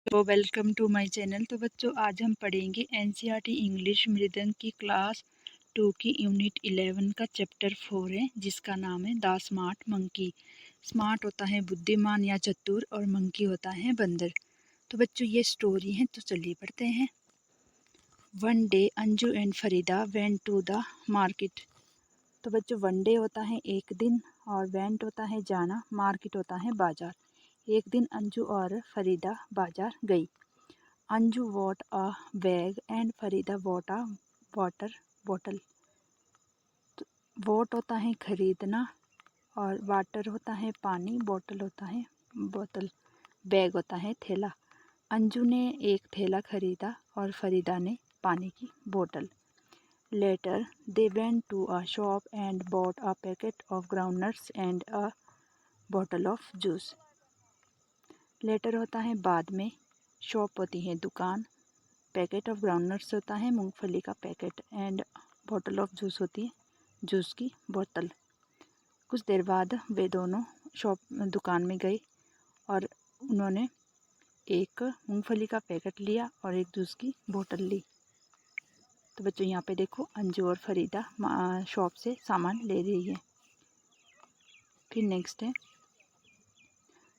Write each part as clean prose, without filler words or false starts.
तो welcome to my channel. तो बच्चों आज हम पढ़ेंगे एनसीईआरटी इंग्लिश मृदंग की क्लास 2 की यूनिट 11 का चैप्टर 4 है, जिसका नाम है द स्मार्ट मंकी। स्मार्ट होता है बुद्धिमान या चतुर और मंकी होता है बंदर। तो बच्चों ये स्टोरी है, तो चलिए पढ़ते हैं। One day Anju and Farida went to the market. तो बच्चों वन डे होता है एक दिन, और वेंट होता है जाना, मार्केट होता है बाजार। एक दिन अंजू और फरीदा बाजार गई। Anju bought a bag and Farida bought a water bottle। तो वोट होता है खरीदना, और वाटर होता है पानी, बॉटल होता है बोतल, बैग होता है थैला। अंजू ने एक थैला खरीदा और फरीदा ने पानी की बोतल। Later they went to a shop and bought a packet of groundnuts and a bottle of juice। Later होता है बाद में, शॉप होती है दुकान, पैकेट ऑफ ग्राउंडनट्स होता है मूंगफली का packet, and bottle of juice होती है जूस की बोतल। कुछ देर बाद वे दोनों दुकान में गए और उन्होंने एक मूंगफली का पैकेट लिया और एक जूस की बोतल ली। तो बच्चों यहाँ पे देखो अंजू और फरीदा शॉप से सामान ले रही है। फिर नेक्स्ट है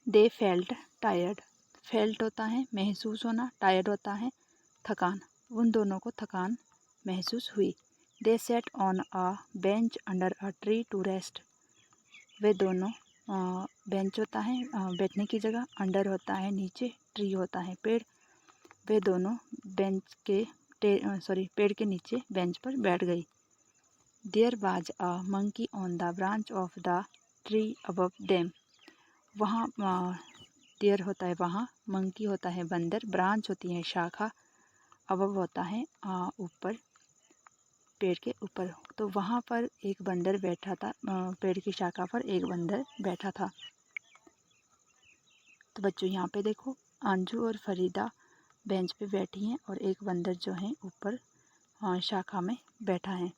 दे फेल्ट टायर्ड। फेल्ट होता है महसूस होना, टायर्ड होता है थकान। उन दोनों को थकान महसूस हुई। They sat on a bench under a tree to rest. वे दोनों बेंच होता है बैठने की जगह, अंडर होता है नीचे, ट्री होता है पेड़। वे दोनों पेड़ के नीचे बेंच पर बैठ गई। There was a monkey on the branch of the tree above them. वहाँ देयर होता है वहाँ, मंकी होता है बंदर, ब्रांच होती है शाखा, अबव होता है ऊपर, पेड़ के ऊपर। तो वहाँ पर एक बंदर बैठा था, पेड़ की शाखा पर एक बंदर बैठा था। तो बच्चों यहाँ पे देखो अंजू और फरीदा बेंच पे बैठी हैं और एक बंदर जो है ऊपर शाखा में बैठा है।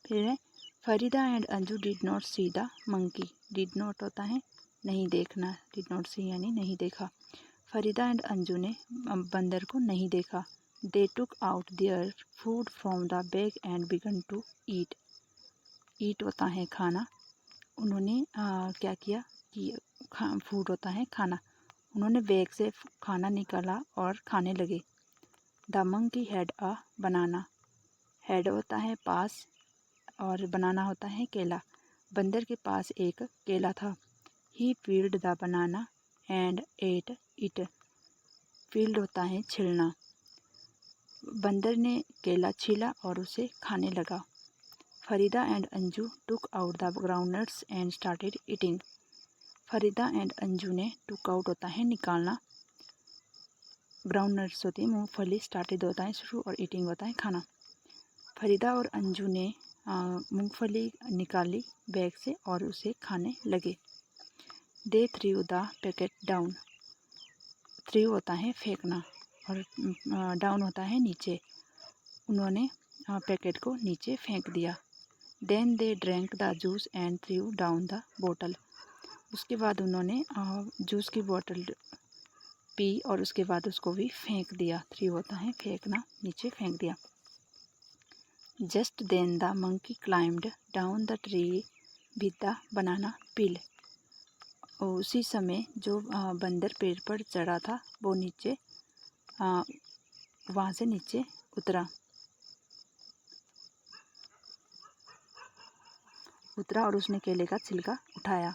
फिर है Farida and Anju did not see the monkey. Did not होता है नहीं देखना, डिड नॉट सी यानी नहीं देखा। फरीदा एंड अंजू ने बंदर को नहीं देखा। They took out their food from the bag and began to eat. Eat होता है खाना। उन्होंने क्या किया कि फूड होता है खाना, उन्होंने बैग से खाना निकाला और खाने लगे। The monkey had a banana. Had होता है पास और बनाना होता है केला। बंदर के पास एक केला था। He peeled the banana and ate it. Peeled होता है छिलना। बंदर ने केला छीला और उसे खाने लगा। Farida and Anju took out the groundnuts and started eating. Farida and Anju ने टुक आउट होता है निकालना, ग्राउंडनट्स होती है मूंगफली, स्टार्टेड होता है शुरू, और ईटिंग होता है खाना। फरीदा और अंजू ने मूंगफली निकाली बैग से और उसे खाने लगे। They threw the packet down. Threw होता है फेंकना और डाउन होता है नीचे। उन्होंने पैकेट को नीचे फेंक दिया। Then they drank the juice and threw down the bottle. उसके बाद उन्होंने जूस की बोतल पी और उसके बाद उसको भी फेंक दिया। थ्रू होता है फेंकना, नीचे फेंक दिया। Just then the monkey climbed down the tree with the banana peel. उसी समय जो बंदर पेड़ पर चढ़ा था वो नीचे वहाँ से नीचे उतरा और उसने केले का छिलका उठाया।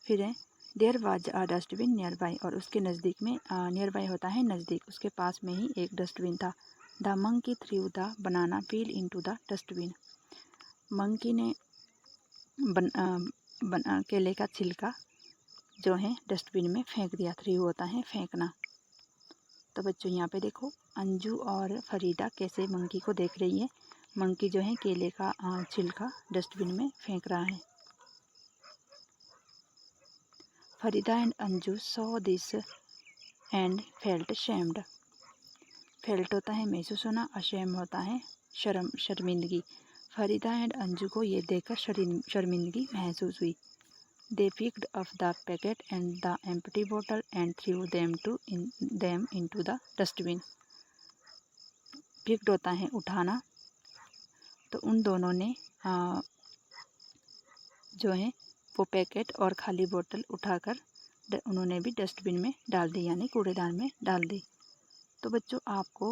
फिर है there was a dustbin nearby. और उसके नज़दीक में, नियर बाई होता है नज़दीक, उसके पास में ही एक डस्टबिन था। The monkey through the banana peel into the dustbin. Monkey ने केले का छिलका जो है डस्टबिन में फेंक दिया। थ्रू होता है फेंकना। तो बच्चों यहाँ पे देखो अंजू और फरीदा कैसे मंकी को देख रही है। मंकी जो है केले का छिलका डस्टबिन में फेंक रहा है। Farida and Anju saw this and felt shamed. Felt होता है महसूस होना, अशेम होता है शर्मिंदगी। फरीदा एंड अंजू को ये देखकर शर्मिंदगी महसूस हुई। They picked up the packet and the empty bottle and threw them into the dustbin. Picked होता है उठाना, तो उन दोनों ने जो है वो पैकेट और खाली बोतल उठाकर उन्होंने भी डस्टबिन में डाल दी, यानी कूड़ेदान में डाल दी। तो बच्चों आपको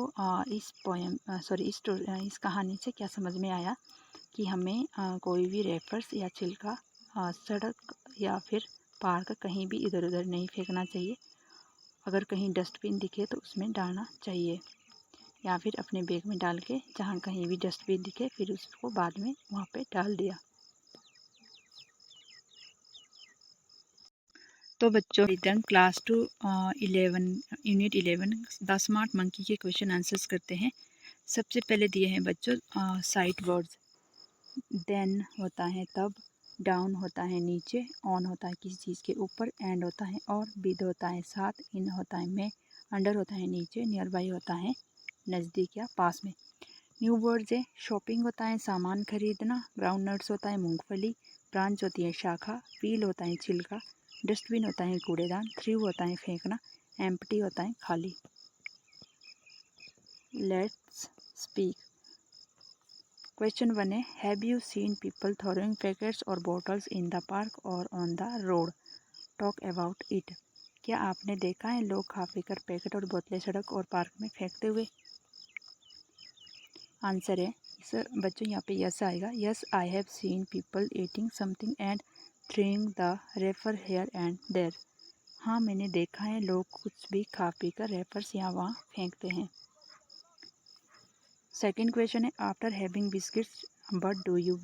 इस कहानी से क्या समझ में आया कि हमें कोई भी रेपर्स या छिलका सड़क या फिर पार्क कहीं भी इधर उधर नहीं फेंकना चाहिए। अगर कहीं डस्टबिन दिखे तो उसमें डालना चाहिए, या फिर अपने बैग में डाल के जहाँ कहीं भी डस्टबिन दिखे फिर उसको बाद में वहाँ पे डाल दिया। तो बच्चों return class 2 unit 11 the smart monkey के क्वेश्चन आंसर्स करते हैं। सबसे पहले दिए हैं बच्चों साइट वर्ड्स। देन होता है तब, डाउन होता है नीचे, ऑन होता है किसी चीज़ के ऊपर, एंड होता है और, विद होता है साथ, इन होता है में, अंडर होता है नीचे, नियर बाई होता है नज़दीक या पास में। न्यू वर्ड्स है शॉपिंग होता है सामान खरीदना, ग्राउंड नट्स होता है मूंगफली, ब्रांच होती है शाखा, व्हील होता है छिलका, डस्टबिन होता है कूड़ेदान, थ्रू होता है फेंकना, एम्प्टी होता है खाली। Let's speak. क्वेश्चन 1 है have you seen people throwing packets और बॉटल्स इन द पार्क और on the road, talk about it. क्या आपने देखा है लोग खा पी कर पैकेट और बोतलें सड़क और पार्क में फेंकते हुए। आंसर है सर बच्चों यहाँ पे यस आएगा। Yes I have seen people eating something and throwing the wrapper here and there. हाँ मैंने देखा है लोग कुछ भी खा पी कर रेपर्स यहाँ वहाँ फेंकते हैं। सेकेंड क्वेश्चन है after having biscuits but do you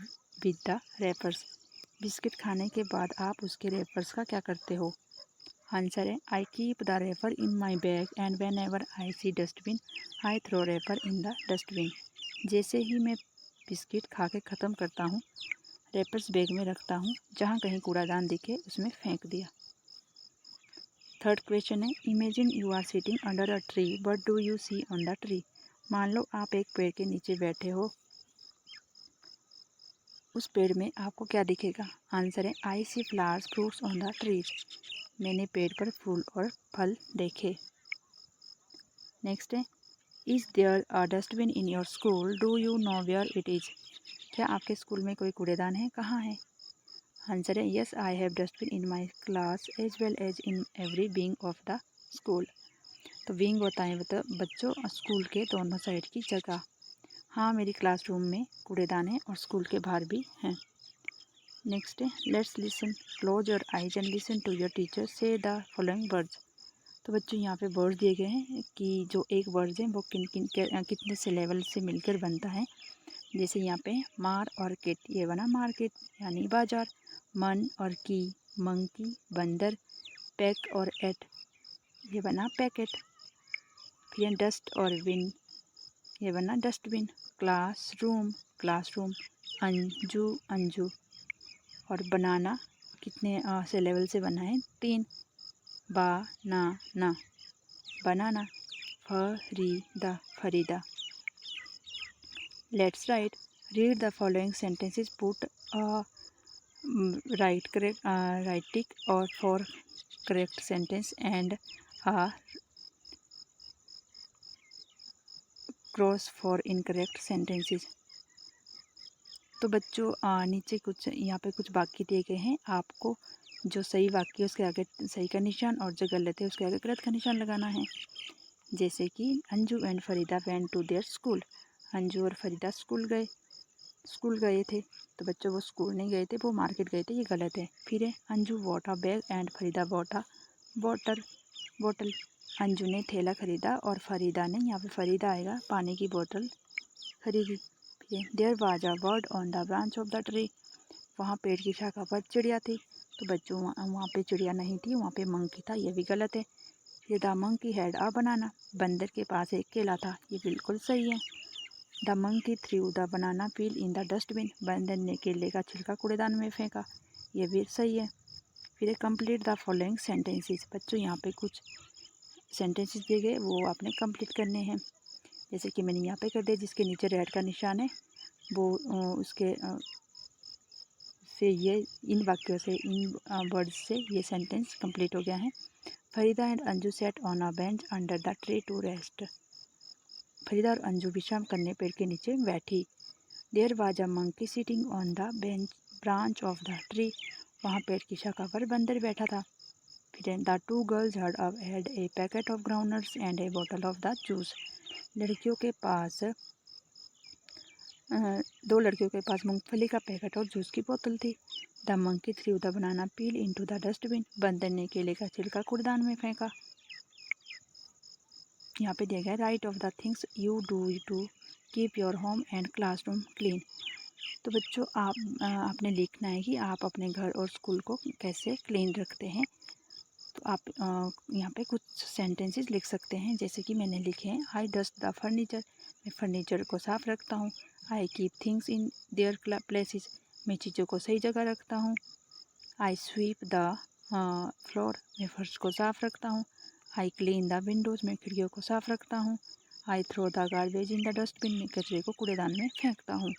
with the wrappers. Biscuit खाने के बाद आप उसके रेपर्स का क्या करते हो। आंसर है I keep the wrapper in my bag and whenever I see dustbin I throw wrapper in the dustbin. जैसे ही मैं बिस्किट खा के ख़त्म करता हूँ रेपर्स बैग में रखता हूँ, जहाँ कहीं कूड़ादान दिखे उसमें फेंक दिया। थर्ड क्वेश्चन है imagine you are sitting under a tree but do you see on the tree. मान लो आप एक पेड़ के नीचे बैठे हो, उस पेड़ में आपको क्या दिखेगा। आंसर है I see flowers fruits on the trees. मैंने पेड़ पर फूल और फल देखे। नेक्स्ट है is there a dustbin in your school, do you know where it is. क्या आपके स्कूल में कोई कूड़ेदान है, कहाँ है। आंसर है yes I have dustbin in my class as well as in every wing of the school. तो विंग होता है मतलब बच्चों स्कूल के दोनों साइड की जगह। हाँ मेरी क्लासरूम में कूड़ेदान है और स्कूल के बाहर भी हैं। नेक्स्ट है let's listen, close your eyes and listen to your teacher say the following words. तो बच्चों यहाँ पे वर्ड्स दिए गए हैं कि जो एक वर्ड्स हैं वो कितने से लेवल से मिलकर बनता है। जैसे यहाँ पे मार और किट, ये बना मार्केट यानी बाजार। मन और की, मंकी बंदर। पैक और एट, ये बना पैकेट। फिर डस्ट और विन, ये बना डस्टबिन। क्लासरूम, अंजू अंजू। और बनाना कितने से लेवल से बना है, 3। ना बनाना। Farida. Let's write, read the following sentences, put right tick और for correct sentence and cross for incorrect sentences. तो बच्चों नीचे कुछ यहाँ पे कुछ वाक्य दिए गए हैं, आपको जो सही वाक्य है उसके आगे सही का निशान और जो गलत है उसके आगे गलत का निशान लगाना है। जैसे कि Anju and Farida went to their school. Anju और फरीदा स्कूल गए थे। तो बच्चों वो स्कूल नहीं गए थे, वो मार्केट गए थे, ये गलत है। फिर है Anju bought a bag and Farida bought a बोतल। अंजू ने थैला खरीदा और फरीदा ने, यहाँ पे फरीदा आएगा, पानी की बोतल खरीदी। फिर there was a bird on the branch of the tree. वहाँ पेड़ की शाखा पर चिड़िया थी। तो बच्चों वहाँ पे चिड़िया नहीं थी, वहाँ पे मंकी था, ये भी गलत है। फिर द मंकी हैड अ बनाना। बंदर के पास एक केला था, ये बिल्कुल सही है। The monkey through the banana peel in the dustbin. बंदर ने केले का छिलका कूड़ेदान में फेंका, ये भी सही है। फिर कंप्लीट द फॉलोइंग सेंटेंसेस। बच्चों यहाँ पे कुछ सेंटेंसेस दिए गए, वो आपने कंप्लीट करने हैं। जैसे कि मैंने यहाँ पे कर दिया, जिसके नीचे रेड का निशान है वो उसके से ये इन वाक्यों से, इन वर्ड्स से ये सेंटेंस कंप्लीट हो गया है। Farida and Anju sat on a bench under the tree to rest. Farida और अंजू विश्राम करने पेड़ के नीचे बैठी। There was a monkey sitting on the bench branch of the tree. वहाँ पेड़ की शाखा पर बंदर बैठा था। फिर the two girls had a packet of groundnuts and a bottle of the juice. लड़कियों के पास दो लड़कियों के पास मूंगफली का पैकेट और जूस की बोतल थी। The monkey through the banana peel into the dustbin. बंदर ने केले का छिलका कूड़ेदान में फेंका। यहाँ पे दिया गया write of the things you do to keep your home and classroom clean. तो बच्चों आपने लिखना है कि आप अपने घर और स्कूल को कैसे क्लीन रखते हैं। तो आप यहाँ पे कुछ सेंटेंसेस लिख सकते हैं, जैसे कि मैंने लिखे हैं। I dust the furniture. मैं फर्नीचर को साफ़ रखता हूँ। I keep things in their places. मैं चीज़ों को सही जगह रखता हूँ। I sweep the floor. मैं फर्श को साफ़ रखता हूँ। I clean the windows. मैं खिड़कियों को साफ़ रखता हूँ। I throw the garbage in the dustbin. मैं कचरे को कूड़ेदान में फेंकता हूँ।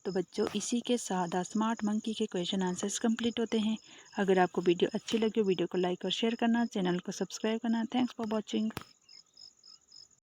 तो बच्चों, इसी के साथ द स्मार्ट मंकी के क्वेश्चन आंसर्स कंप्लीट होते हैं। अगर आपको वीडियो अच्छी लगे, वीडियो को लाइक और शेयर करना, चैनल को सब्सक्राइब करना। Thanks for watching.